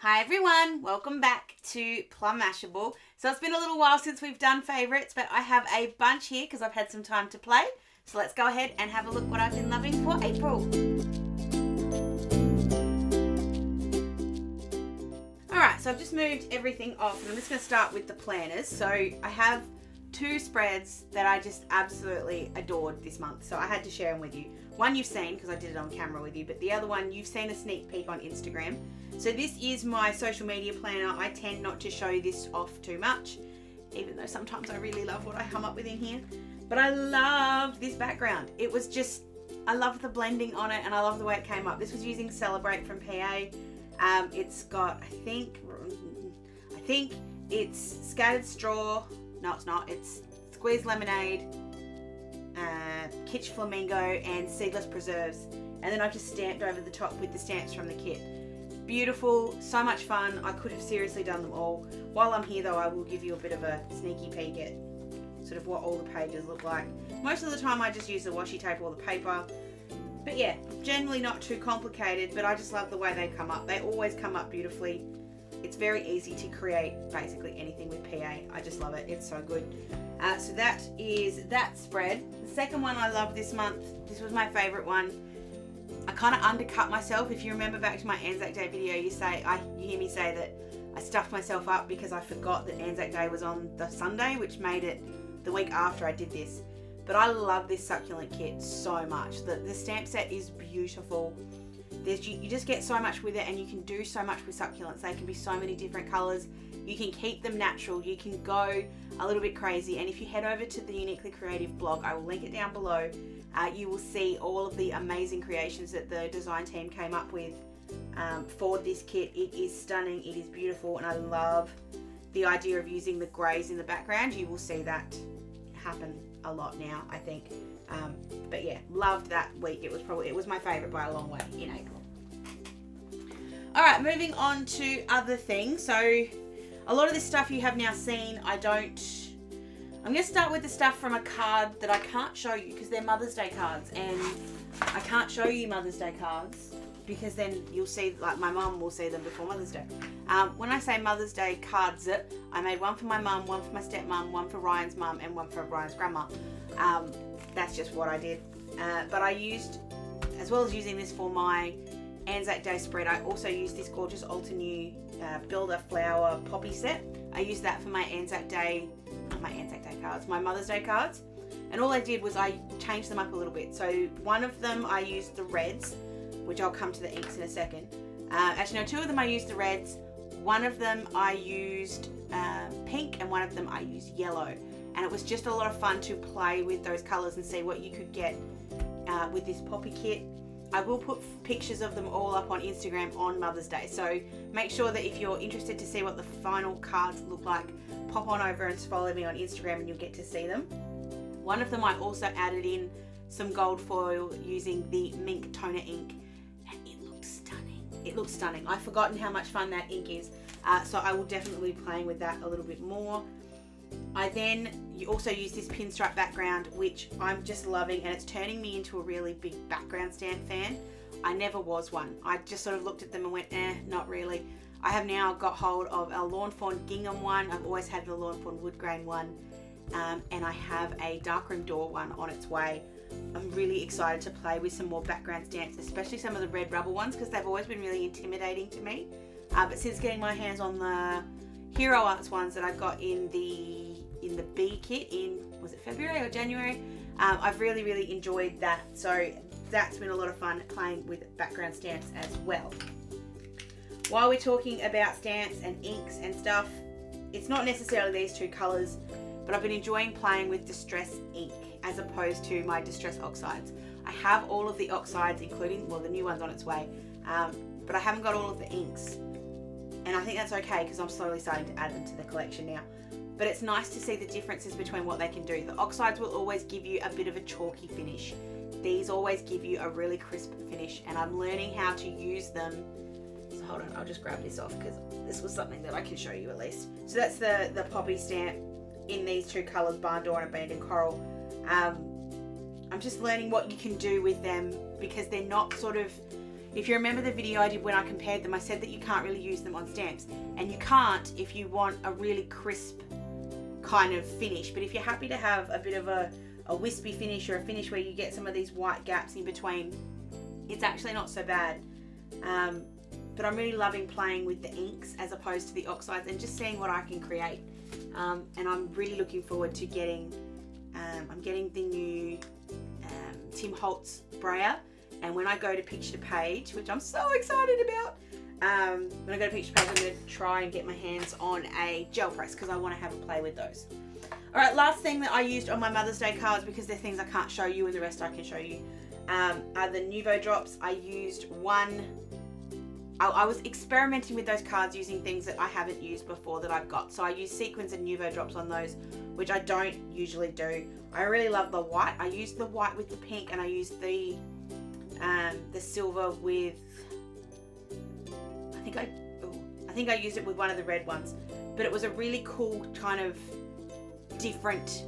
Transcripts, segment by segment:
Hi everyone, welcome back to Plum Mashable. So it's been a little while since we've done favourites, but I have a bunch here because I've had some time to play. So let's go ahead and have a look what I've been loving for April. Alright, so I've just moved everything off and I'm just going to start with the planners. So I have two spreads that I just absolutely adored this month, so I had to share them with you. One you've seen because I did it on camera with you, but the other one you've seen a sneak peek on Instagram. So this is my social media planner. I tend not to show this off too much, even though sometimes I really love what I come up with in here. But I love this background. It was just, I love the blending on it and I love the way it came up. This was using Celebrate from PA. It's got, I think it's scattered straw. No, it's not. It's squeezed lemonade, kitsch flamingo, and seedless preserves. And then I just stamped over the top with the stamps from the kit. Beautiful, so much fun. I could have seriously done them all. While I'm here though, I will give you a bit of a sneaky peek at sort of what all the pages look like. Most of the time I just use the washi tape or the paper. But yeah, generally not too complicated, but I just love the way they come up. They always come up beautifully. It's very easy to create basically anything with PA. I just love it. It's so good. So that is that spread. The second one I love this month, this was my favourite one. I kind of undercut myself. If you remember back to my Anzac Day video, you hear me say that I stuffed myself up because I forgot that Anzac Day was on the Sunday, which made it the week after I did this. But I love this succulent kit so much. The stamp set is beautiful. You just get so much with it, and you can do so much with succulents. They can be so many different colours. You can keep them natural. You can go a little bit crazy. And if you head over to the Uniquely Creative blog, I will link it down below. You will see all of the amazing creations that the design team came up with for this kit. It is stunning. It is beautiful, and I love the idea of using the greys in the background. You will see that happen a lot now, I think. But yeah, loved that week. It was my favourite by a long way in April. Alright, moving on to other things. So a lot of this stuff you have now seen. I'm going to start with the stuff from a card that I can't show you because they're Mother's Day cards, and I can't show you Mother's Day cards because then you'll see, like my mum will see them before Mother's Day. When I say Mother's Day cards, I made one for my mum, one for my stepmom, one for Ryan's mum, and one for Ryan's grandma. That's just what I did. But I used, as well as using this for my Anzac Day spread, I also used this gorgeous Altenew Builder Flower Poppy set. I used that for my my Mother's Day cards. And all I did was I changed them up a little bit. So one of them I used the reds, which I'll come to the inks in a second. Actually no, two of them I used the reds. One of them I used pink, and one of them I used yellow. And it was just a lot of fun to play with those colours and see what you could get with this poppy kit. I will put pictures of them all up on Instagram on Mother's Day, so make sure that if you're interested to see what the final cards look like, pop on over and follow me on Instagram and you'll get to see them. One of them I also added in some gold foil using the Mink toner ink, and it looked stunning. It looks stunning. I've forgotten how much fun that ink is, so I will definitely be playing with that a little bit more. You also use this pinstripe background, which I'm just loving, and it's turning me into a really big background stamp fan. I never was one. I just sort of looked at them and went, not really. I have now got hold of a Lawn Fawn gingham one. I've always had the Lawn Fawn wood grain one, and I have a darkroom door one on its way. I'm really excited to play with some more background stamps, especially some of the red rubber ones, because they've always been really intimidating to me. But since getting my hands on the Hero Arts ones that I got in the B kit in, was it February or January? I've really enjoyed that. So that's been a lot of fun playing with background stamps as well. While we're talking about stamps and inks and stuff, it's not necessarily these two colours, but I've been enjoying playing with Distress ink as opposed to my Distress oxides. I have all of the oxides, including, well, the new one's on its way, but I haven't got all of the inks. And I think that's okay because I'm slowly starting to add them to the collection now. But it's nice to see the differences between what they can do. The oxides will always give you a bit of a chalky finish. These always give you a really crisp finish, and I'm learning how to use them. So hold on, I'll just grab this off because this was something that I can show you at least. So that's the poppy stamp in these two colours, Barn Door and Abandoned Coral. I'm just learning what you can do with them because they're not sort of If you remember the video I did when I compared them, I said that you can't really use them on stamps, and you can't if you want a really crisp kind of finish. But if you're happy to have a bit of a wispy finish, or a finish where you get some of these white gaps in between, it's actually not so bad. But I'm really loving playing with the inks as opposed to the oxides and just seeing what I can create. And I'm really looking forward to getting, I'm getting the new Tim Holtz brayer. And when I go to picture to page, which I'm so excited about, when I go to picture to page, I'm going to try and get my hands on a gel press because I want to have a play with those. All right, last thing that I used on my Mother's Day cards, because they're things I can't show you and the rest I can show you, are the Nuvo Drops. I used one. I was experimenting with those cards using things that I haven't used before that I've got. So I used sequins and Nuvo Drops on those, which I don't usually do. I really love the white. I used the white with the pink, and I used the silver with, I think I used it with one of the red ones. But it was a really cool kind of different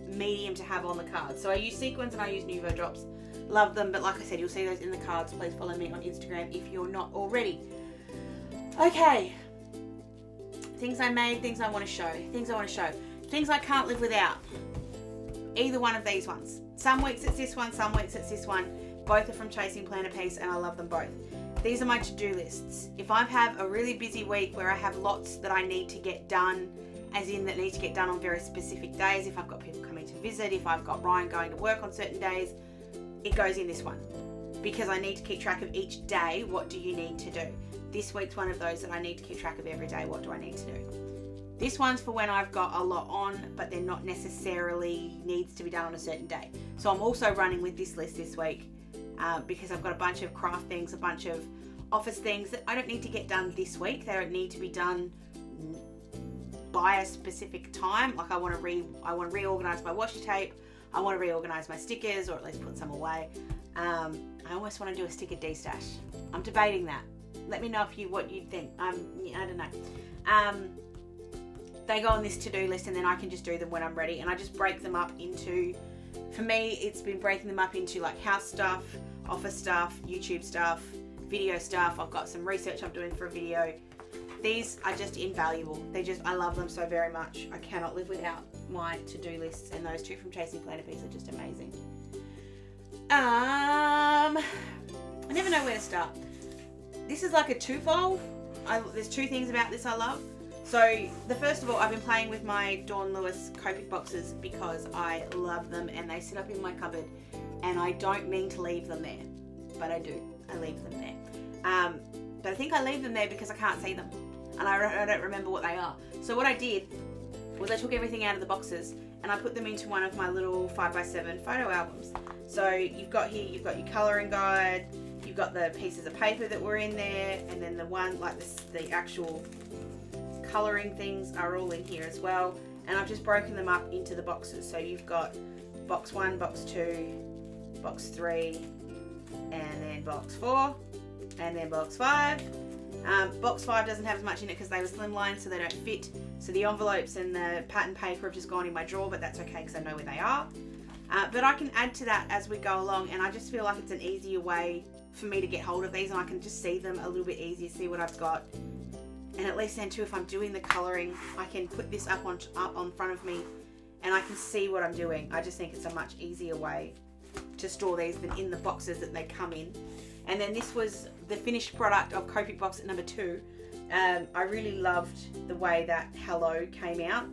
medium to have on the cards. So I use sequins and I use Nuvo Drops. Love them, but like I said, you'll see those in the cards. Please follow me on Instagram if you're not already. Okay, things I made, things I want to show, things I can't live without. Either one of these ones. Some weeks it's this one, some weeks it's this one. Both are from Chasing Planner Piece, and I love them both. These are my to-do lists. If I have a really busy week where I have lots that I need to get done, as in that need to get done on very specific days, if I've got people coming to visit, if I've got Ryan going to work on certain days, it goes in this one, because I need to keep track of each day. What do you need to do? This week's one of those that I need to keep track of every day. What do I need to do? This one's for when I've got a lot on, but they're not necessarily needs to be done on a certain day. So I'm also running with this list this week because I've got a bunch of craft things, a bunch of office things that I don't need to get done this week. They don't need to be done by a specific time. Like I want to reorganize my washi tape. I want to reorganize my stickers, or at least put some away. I almost want to do a sticker de-stash. I'm debating that. Let me know what you think. I don't know. They go on this to-do list, and then I can just do them when I'm ready. And I just break them up into, for me, it's been breaking them up into like house stuff, office stuff, YouTube stuff, video stuff. I've got some research I'm doing for a video. These are just invaluable. I love them so very much. I cannot live without my to-do lists, and those two from Chasing Planner Piece are just amazing. I never know where to start. This is like a twofold. There's two things about this I love. So the first of all, I've been playing with my Dawn Lewis Copic boxes because I love them, and they sit up in my cupboard, and I don't mean to leave them there, but I do. I leave them there. But I think I leave them there because I can't see them, and I don't remember what they are. So what I did was I took everything out of the boxes and I put them into one of my little 5x7 photo albums. So you've got your colouring guide, you've got the pieces of paper that were in there, and then the one like the actual colouring things are all in here as well. And I've just broken them up into the boxes. So you've got box 1, box 2, box 3, and then box 4, and then box 5. Box 5 doesn't have as much in it because they were slimline, so they don't fit. So the envelopes and the pattern paper have just gone in my drawer, but that's okay because I know where they are. But I can add to that as we go along, and I just feel like it's an easier way for me to get hold of these, and I can just see them a little bit easier, see what I've got. And at least then too, if I'm doing the colouring, I can put this up on front of me and I can see what I'm doing. I just think it's a much easier way to store these than in the boxes that they come in. And then this was the finished product of Copic box number 2. I really loved the way that Hello came out.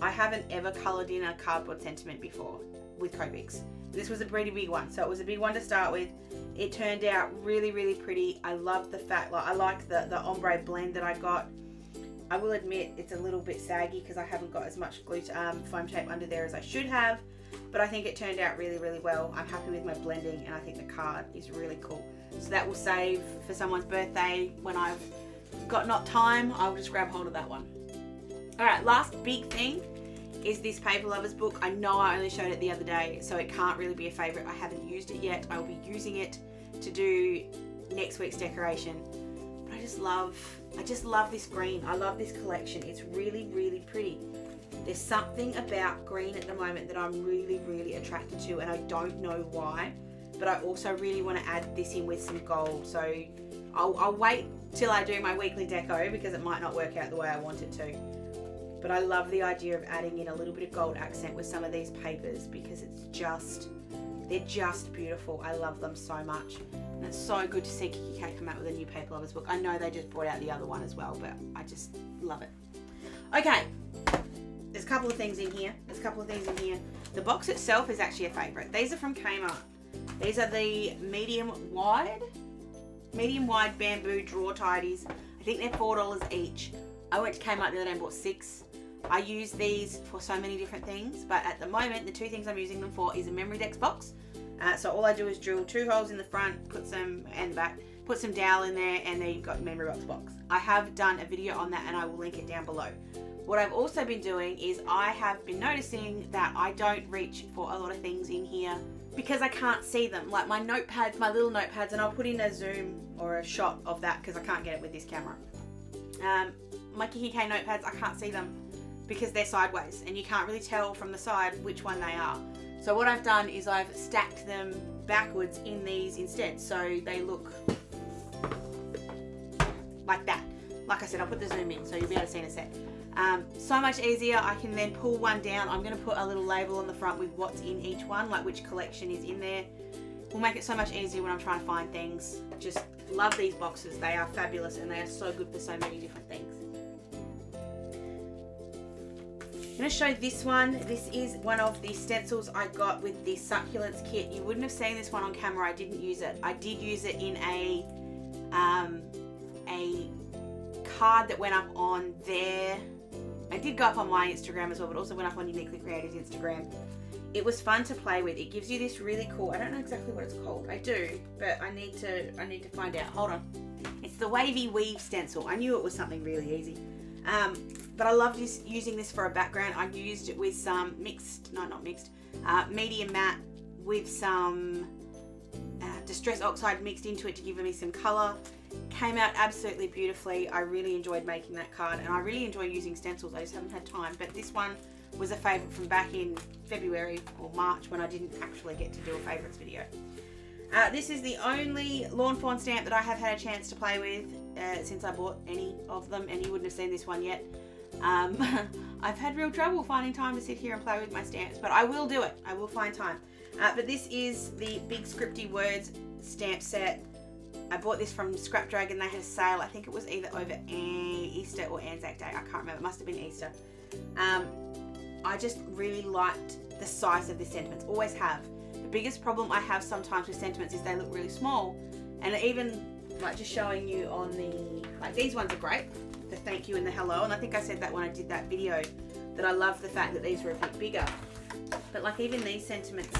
I haven't ever coloured in a cardboard sentiment before with Copics. This was a pretty big one, so it was a big one to start with. It turned out really, really pretty. I love the fact, I like the ombre blend that I got. I will admit it's a little bit saggy because I haven't got as much foam tape under there as I should have, but I think it turned out really, really well. I'm happy with my blending, and I think the card is really cool. So that will save for someone's birthday when I've got not time. I'll just grab hold of that one. All right, last big thing is this Paper Lovers book. I know I only showed it the other day, so it can't really be a favourite. I haven't used it yet. I will be using it to do next week's decoration. But I just love this green. I love this collection. It's really, really pretty. There's something about green at the moment that I'm really, really attracted to, and I don't know why, but I also really want to add this in with some gold. So I'll wait till I do my weekly deco because it might not work out the way I want it to. But I love the idea of adding in a little bit of gold accent with some of these papers because they're just beautiful. I love them so much. And it's so good to see kikki.k come out with a new paper lovers book. I know they just brought out the other one as well, but I just love it. Okay, there's a couple of things in here. The box itself is actually a favourite. These are from KMart. These are the medium wide bamboo drawer tidies. I think they're $4 each. I went to Kmart the other day and bought 6. I use these for so many different things, but at the moment the 2 things I'm using them for is a memory decks box. So all I do is drill 2 holes in the front, and the back, put some dowel in there, and there you've got memory box. I have done a video on that and I will link it down below. What I've also been doing is I have been noticing that I don't reach for a lot of things in here because I can't see them. Like my notepads, my little notepads, and I'll put in a zoom or a shot of that because I can't get it with this camera. My kikki.k notepads, I can't see them because they're sideways and you can't really tell from the side which one they are. So what I've done is I've stacked them backwards in these instead, so they look like that. Like I said, I'll put the zoom in so you'll be able to see in a sec. So much easier. I can then pull one down. I'm going to put a little label on the front with what's in each one, like which collection is in there. Will make it so much easier when I'm trying to find things. Just love these boxes. They are fabulous and they are so good for so many different things. I'm going to show this one. This is one of the stencils I got with the Succulents kit. You wouldn't have seen this one on camera. I didn't use it. I did use it in a card that went up on there. It did go up on my Instagram as well, but also went up on Uniquely Creative's Instagram. It was fun to play with. It gives you this really cool, I don't know exactly what it's called. I do, but I need to find out. Hold on. It's the Wavy Weave stencil. I knew it was something really easy. But I love using this for a background. I used it with some medium matte with some Distress Oxide mixed into it to give me some colour. Came out absolutely beautifully. I really enjoyed making that card and I really enjoy using stencils. I just haven't had time, but this one was a favourite from back in February or March when I didn't actually get to do a favourites video. This is the only Lawn Fawn stamp that I have had a chance to play with since I bought any of them, and you wouldn't have seen this one yet. I've had real trouble finding time to sit here and play with my stamps, but I will do it. I will find time. But this is the Big Scripty Words stamp set. I bought this from Scrap Dragon. They had a sale. I think it was either over Easter or Anzac Day. I can't remember. It must have been Easter. I just really liked the size of the sentiments. Always have. The biggest problem I have sometimes with sentiments is they look really small. And even like just showing you on the, like these ones are great. The thank you and the hello. And I think I said that when I did that video, that I love the fact that these were a bit bigger. But like even these sentiments,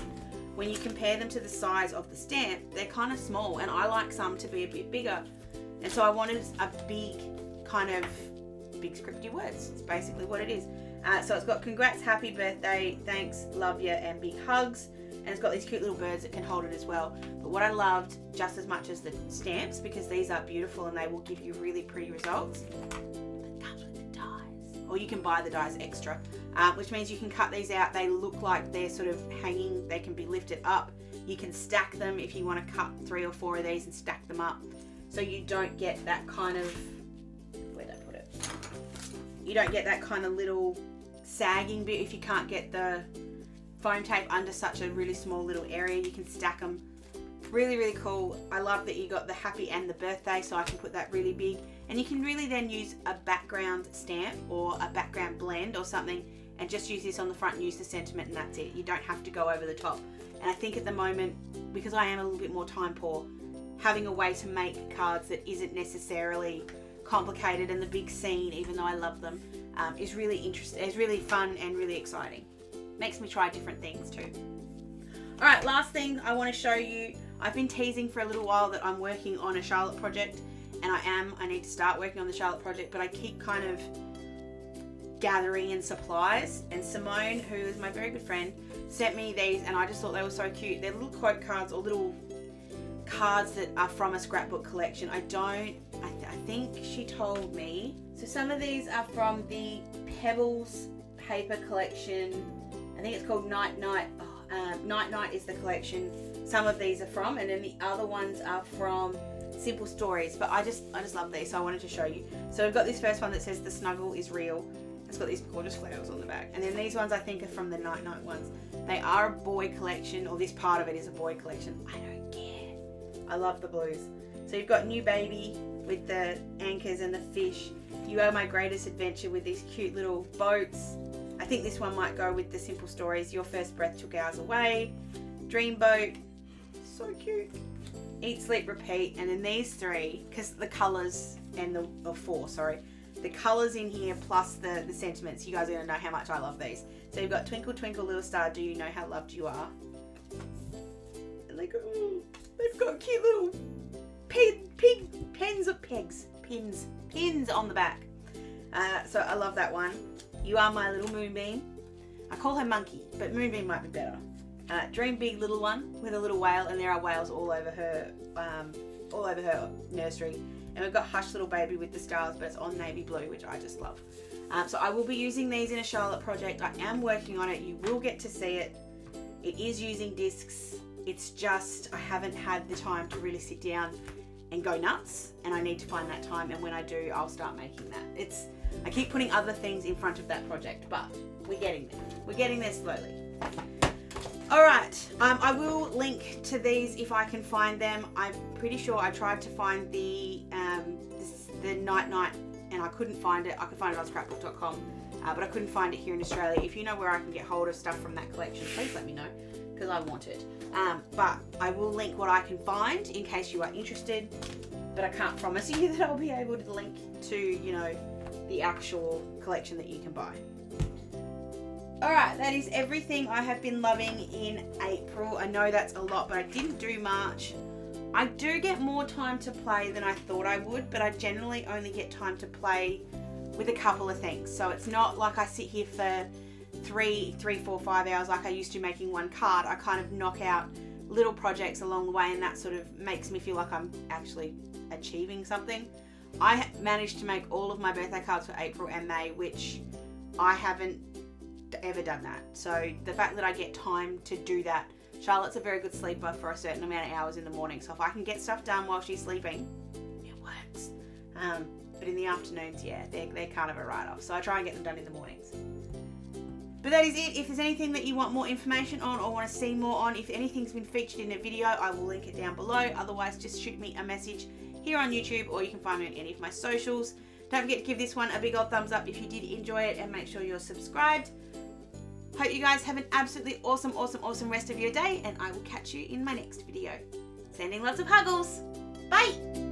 when you compare them to the size of the stamp, they're kind of small, and I like some to be a bit bigger. And so I wanted a big kind of Big Scripty Words. It's basically what it is. So it's got congrats, happy birthday, thanks, love ya, and big hugs. And it's got these cute little birds that can hold it as well. But what I loved just as much as the stamps, because these are beautiful and they will give you really pretty results, it comes with the dies. Or you can buy the dies extra. Which means you can cut these out. They look like they're sort of hanging. They can be lifted up. You can stack them if you want to cut 3 or 4 of these and stack them up. So you don't get that kind of, where'd I put it? You don't get that kind of little sagging bit if you can't get the foam tape under such a really small little area. You can stack them. Really, really cool. I love that you got the happy and the birthday, so I can put that really big. And you can really then use a background stamp or a background blend or something and just use this on the front and use the sentiment, and that's it. You don't have to go over the top. And I think at the moment, because I am a little bit more time poor, having a way to make cards that isn't necessarily complicated and the big scene, even though I love them, is really interesting. It's really fun and really exciting. Makes me try different things too. All right, last thing I want to show you. I've been teasing for a little while that I'm working on a Charlotte project, and I need to start working on the Charlotte project, but I keep kind of gathering in supplies. And Simone, who is my very good friend, sent me these, and I just thought they were so cute. They're little quote cards or little cards that are from a scrapbook collection. I think she told me. So some of these are from the Pebbles paper collection. I think it's called Night Night. Night Night is the collection. some of these are from, and then the other ones are from Simple Stories. But I just love these, so I wanted to show you. So we've got this first one that says the snuggle is real. It's got these gorgeous flowers on the back, and then these ones I think are from the Night Night ones. They are a boy collection, or this part of it is a boy collection. I don't care. I love the blues. So you've got New Baby with the anchors and the fish. You Are My Greatest Adventure with these cute little boats. I think this one might go with the Simple Stories. Your First Breath Took Ours Away. Dreamboat. So cute. Eat, Sleep, Repeat. And then these three, because the colours and the colours in here plus the sentiments, you guys are going to know how much I love these. So you've got Twinkle Twinkle Little Star, Do You Know How Loved You Are? And they've got cute little pins on the back. So I love that one. You Are My Little Moonbeam. I call her Monkey, but Moonbeam might be better. Dream Big Little One with a little whale, and there are whales all over her nursery. And we've got Hush Little Baby with the stars, but it's on navy blue, which I just love. So I will be using these in a Charlotte project. I am working on it. You will get to see it. It is using discs. It's just I haven't had the time to really sit down and go nuts, and I need to find that time, and when I do, I'll start making that. I keep putting other things in front of that project, but we're getting there. We're getting there slowly. Alright, I will link to these if I can find them. I'm pretty sure I tried to find the Night Night and I couldn't find it. I could find it on scrapbook.com, but I couldn't find it here in Australia. If you know where I can get hold of stuff from that collection, please let me know, because I want it. But I will link what I can find in case you are interested, but I can't promise you that I'll be able to link to, you know, the actual collection that you can buy. Alright, that is everything I have been loving in April. I know that's a lot, but I didn't do March. I do get more time to play than I thought I would, but I generally only get time to play with a couple of things. So it's not like I sit here for 3, 4, 5 hours like I used to making one card. I kind of knock out little projects along the way, and that sort of makes me feel like I'm actually achieving something. I managed to make all of my birthday cards for April and May, which I haven't ever done that. So the fact that I get time to do that, Charlotte's a very good sleeper for a certain amount of hours in the morning, so if I can get stuff done while she's sleeping, it works. But in the afternoons, yeah, they're kind of a write-off, so I try and get them done in the mornings. But that is it. If there's anything that you want more information on or want to see more on, if anything's been featured in a video, I will link it down below. Otherwise, just shoot me a message here on YouTube, or you can find me on any of my socials. Don't forget to give this one a big old thumbs up if you did enjoy it, and make sure you're subscribed. Hope you guys have an absolutely awesome rest of your day, and I will catch you in my next video. Sending lots of huggles. Bye!